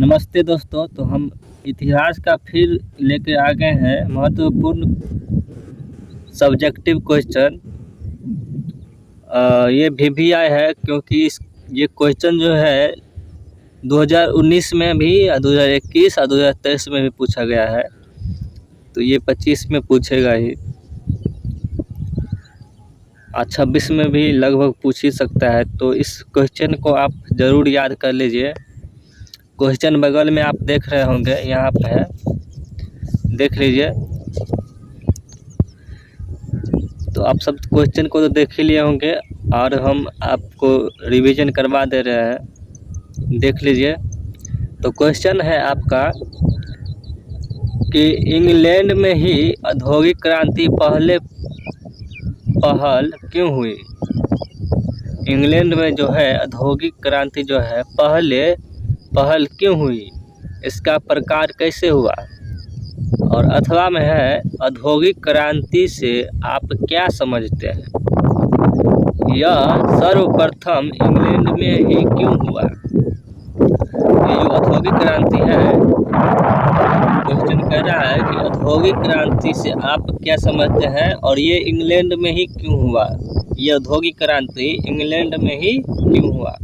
नमस्ते दोस्तों। तो हम इतिहास का फिर लेके आ गए हैं महत्वपूर्ण सब्जेक्टिव क्वेश्चन। ये VVI है क्योंकि ये क्वेश्चन जो है 2019 में भी, 2021 और 2023 में भी पूछा गया है, तो ये 25 में पूछेगा ही, और 26 में भी लगभग पूछ ही सकता है। तो इस क्वेश्चन को आप ज़रूर याद कर लीजिए। क्वेश्चन बगल में आप देख रहे होंगे, यहाँ पे है, देख लीजिए। तो आप सब क्वेश्चन को तो देख ही लिए होंगे और हम आपको रिवीजन करवा दे रहे हैं, देख लीजिए। तो क्वेश्चन है आपका कि इंग्लैंड में ही औद्योगिक क्रांति पहल क्यों हुई। इंग्लैंड में जो है औद्योगिक क्रांति जो है पहल क्यों हुई, इसका प्रकार कैसे हुआ, और अथवा में है औद्योगिक क्रांति से आप क्या समझते हैं, यह सर्वप्रथम इंग्लैंड में ही क्यों हुआ। ये जो औद्योगिक क्रांति है, क्वेश्चन कह रहा है कि औद्योगिक क्रांति से आप क्या समझते हैं और ये इंग्लैंड में ही क्यों हुआ, ये औद्योगिक क्रांति इंग्लैंड में ही क्यों हुआ।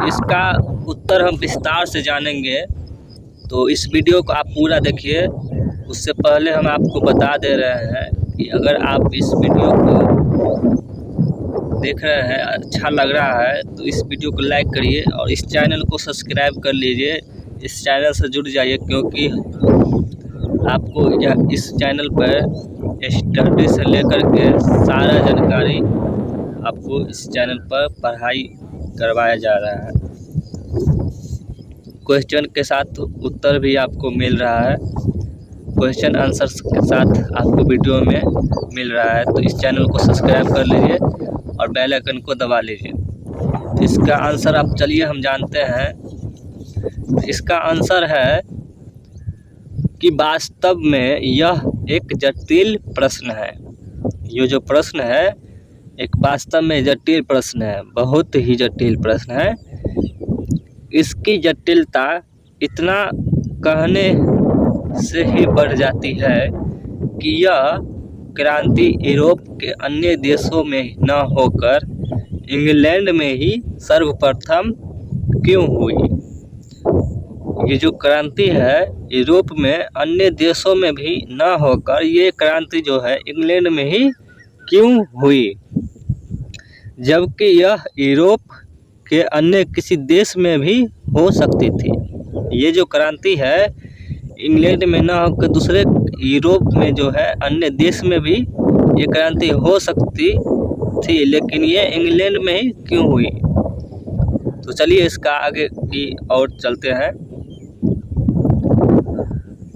इसका उत्तर हम विस्तार से जानेंगे, तो इस वीडियो को आप पूरा देखिए। उससे पहले हम आपको बता दे रहे हैं कि अगर आप इस वीडियो को देख रहे हैं, अच्छा लग रहा है, तो इस वीडियो को लाइक करिए और इस चैनल को सब्सक्राइब कर लीजिए। इस चैनल से जुड़ जाइए, क्योंकि आपको इस चैनल पर स्टडी से लेकर के सारा जानकारी आपको इस चैनल पर पढ़ाई करवाया जा रहा है। क्वेश्चन के साथ उत्तर भी आपको मिल रहा है, क्वेश्चन आंसर्स के साथ आपको वीडियो में मिल रहा है। तो इस चैनल को सब्सक्राइब कर लीजिए और बेल आइकन को दबा लीजिए। तो इसका आंसर आप चलिए हम जानते हैं। इसका आंसर है कि वास्तव में यह एक जटिल प्रश्न है। ये जो प्रश्न है एक वास्तव में जटिल प्रश्न है, बहुत ही जटिल प्रश्न है। इसकी जटिलता इतना कहने से ही बढ़ जाती है कि यह क्रांति यूरोप के अन्य देशों में न होकर इंग्लैंड में ही सर्वप्रथम क्यों हुई। ये जो क्रांति है यूरोप में अन्य देशों में भी न होकर ये क्रांति जो है इंग्लैंड में ही क्यों हुई, जबकि यह यूरोप के अन्य किसी देश में भी हो सकती थी। ये जो क्रांति है इंग्लैंड में न होकर दूसरे यूरोप में जो है अन्य देश में भी ये क्रांति हो सकती थी, लेकिन ये इंग्लैंड में ही क्यों हुई। तो चलिए इसका आगे की और चलते हैं।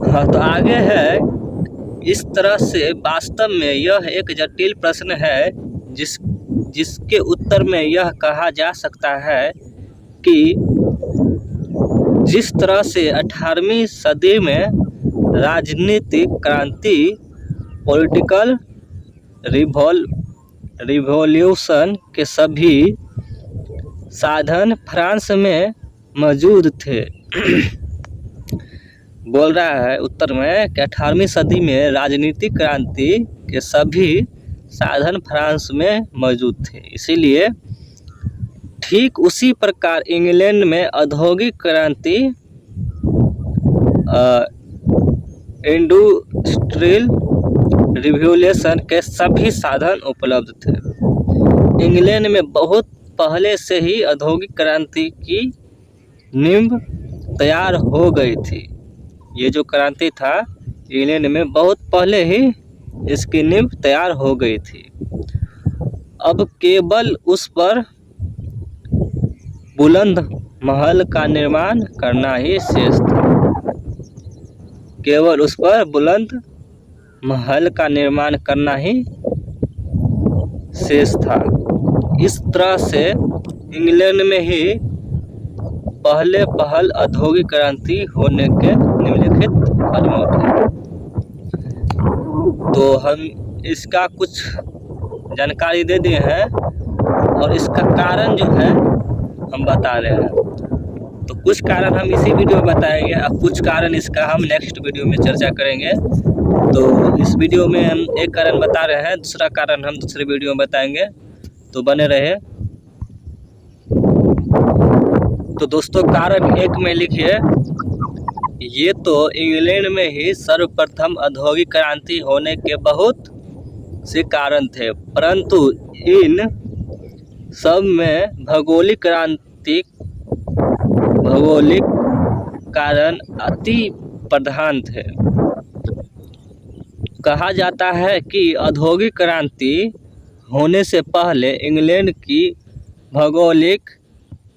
हाँ, तो आगे है, इस तरह से वास्तव में यह एक जटिल प्रश्न है जिसके उत्तर में यह कहा जा सकता है कि जिस तरह से 18वीं सदी में राजनीतिक क्रांति, पॉलिटिकल रिवॉल्यूशन के सभी साधन फ्रांस में मौजूद थे। बोल रहा है उत्तर में कि 18वीं सदी में राजनीतिक क्रांति के सभी साधन फ्रांस में मौजूद थे, इसीलिए ठीक उसी प्रकार इंग्लैंड में औद्योगिक क्रांति, इंडस्ट्रियल रिवॉल्यूशन के सभी साधन उपलब्ध थे। इंग्लैंड में बहुत पहले से ही औद्योगिक क्रांति की नींव तैयार हो गई थी। ये जो क्रांति था इंग्लैंड में बहुत पहले ही इसकी नींव तैयार हो गई थी। अब केवल उस पर बुलंद महल का निर्माण करना ही शेष था। केवल उस पर बुलंद महल का निर्माण करना ही शेष था। इस तरह से इंग्लैंड में ही पहल औद्योगिक क्रांति होने के निम्नलिखित कारणों थे। तो हम इसका कुछ जानकारी दे दिए हैं और इसका कारण जो है हम बता रहे हैं। तो कुछ कारण हम इसी वीडियो में बताएंगे, अब कुछ कारण इसका हम नेक्स्ट वीडियो में चर्चा करेंगे। तो इस वीडियो में हम एक कारण बता रहे हैं, दूसरा कारण हम दूसरे वीडियो में बताएंगे, तो बने रहे। तो दोस्तों कारण एक में लिखिए, ये तो इंग्लैंड में ही सर्वप्रथम औद्योगिक क्रांति होने के बहुत से कारण थे, परंतु इन सब में भौगोलिक कारण अति प्रधान थे। कहा जाता है कि औद्योगिक क्रांति होने से पहले इंग्लैंड की भौगोलिक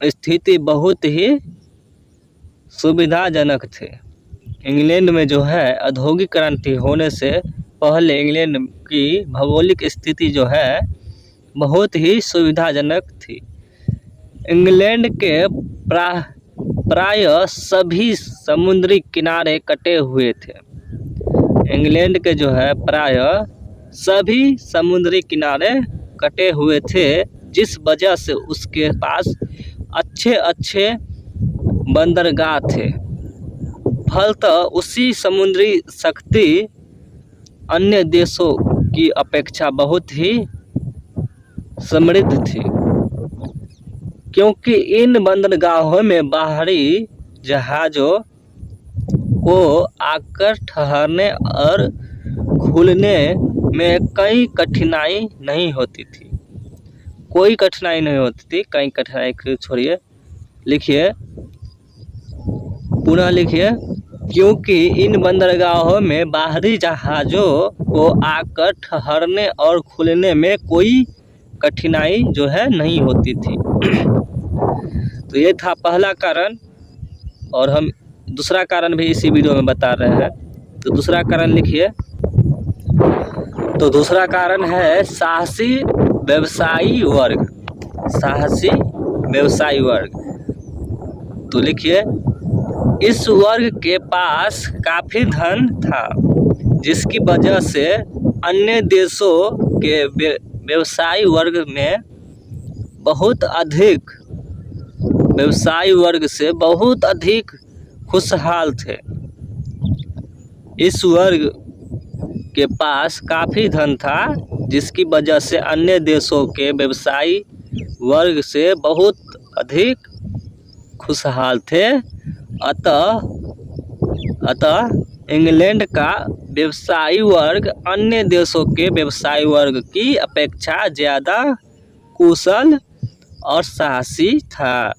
स्थिति बहुत ही सुविधाजनक थे। इंग्लैंड में जो है औद्योगिक क्रांति होने से पहले इंग्लैंड की भौगोलिक स्थिति जो है बहुत ही सुविधाजनक थी। इंग्लैंड के प्राय सभी समुद्री किनारे कटे हुए थे। इंग्लैंड के जो है प्राय सभी समुद्री किनारे कटे हुए थे, जिस वजह से उसके पास अच्छे बंदरगाह थे। फलतः उसी समुद्री शक्ति अन्य देशों की अपेक्षा बहुत ही समृद्ध थी, क्योंकि इन बंदरगाहों में बाहरी जहाज़ों को आकर ठहरने और खुलने में कोई कठिनाई नहीं होती थी। कई कठिनाई छोड़िए, लिखिए, पुनः लिखिए, क्योंकि इन बंदरगाहों में बाहरी जहाज़ों को आकर ठहरने और खुलने में कोई कठिनाई जो है नहीं होती थी। तो ये था पहला कारण, और हम दूसरा कारण भी इसी वीडियो में बता रहे हैं। तो दूसरा कारण लिखिए, तो दूसरा कारण है साहसी व्यवसायी वर्ग। तो लिखिए, इस वर्ग के पास काफ़ी धन था, जिसकी वजह से अन्य देशों के व्यवसायी वर्ग से बहुत अधिक खुशहाल थे। इस वर्ग के पास काफ़ी धन था, जिसकी वजह से अन्य देशों के व्यवसायी वर्ग से बहुत अधिक खुशहाल थे। अतः इंग्लैंड का व्यवसायी वर्ग अन्य देशों के व्यवसायी वर्ग की अपेक्षा ज़्यादा कुशल और साहसी था।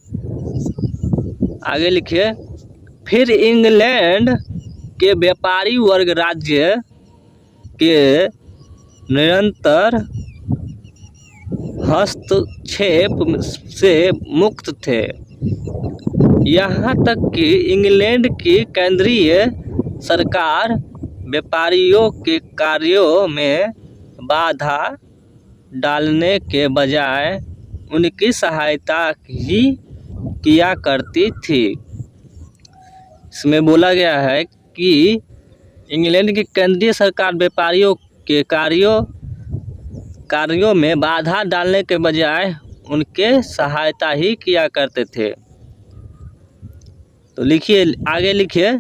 आगे लिखिए, फिर इंग्लैंड के व्यापारी वर्ग राज्य के निरंतर हस्तक्षेप से मुक्त थे, यहाँ तक कि इंग्लैंड की केंद्रीय सरकार व्यापारियों के कार्यों में बाधा डालने के बजाय उनकी सहायता ही किया करती थी। इसमें बोला गया है कि इंग्लैंड की केंद्रीय सरकार व्यापारियों के कार्यों में बाधा डालने के बजाय उनके सहायता ही किया करते थे। तो लिखिए, आगे लिखिए,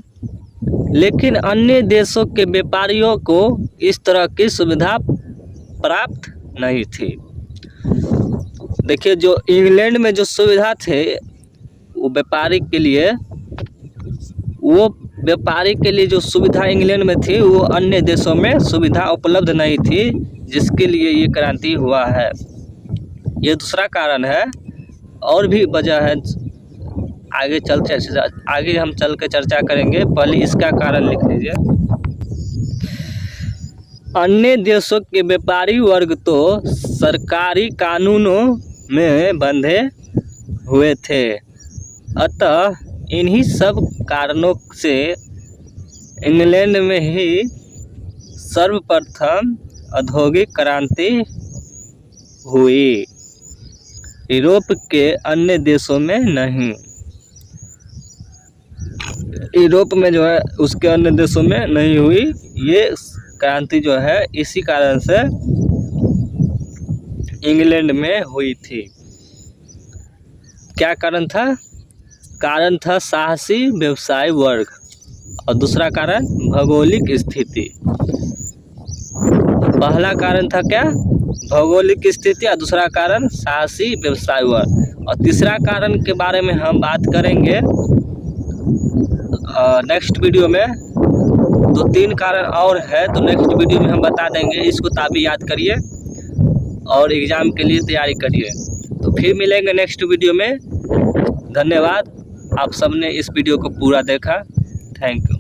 लेकिन अन्य देशों के व्यापारियों को इस तरह की सुविधा प्राप्त नहीं थी। देखिए, जो इंग्लैंड में जो सुविधा थे वो व्यापारी के लिए जो सुविधा इंग्लैंड में थी वो अन्य देशों में सुविधा उपलब्ध नहीं थी, जिसके लिए ये क्रांति हुआ है। ये दूसरा कारण है, और भी वजह है, आगे हम चल के चर्चा करेंगे। पहले इसका कारण लिख लीजिए। अन्य देशों के व्यापारी वर्ग तो सरकारी कानूनों में बंधे हुए थे, अतः इन्हीं सब कारणों से इंग्लैंड में ही सर्वप्रथम औद्योगिक क्रांति हुई, यूरोप के अन्य देशों में नहीं। यूरोप में जो है उसके अन्य देशों में नहीं हुई। ये क्रांति जो है इसी कारण से इंग्लैंड में हुई थी। क्या कारण था? कारण था साहसी व्यवसाय वर्ग और दूसरा कारण भौगोलिक स्थिति। पहला कारण था क्या? भौगोलिक स्थिति और दूसरा कारण साहसी व्यवसाय वर्ग। और तीसरा कारण के बारे में हम बात करेंगे नेक्स्ट वीडियो में। 2-3 कारण और है तो नेक्स्ट वीडियो में हम बता देंगे। इसको ताबी याद करिए और एग्ज़ाम के लिए तैयारी करिए। तो फिर मिलेंगे नेक्स्ट वीडियो में। धन्यवाद, आप सबने इस वीडियो को पूरा देखा। Thank you.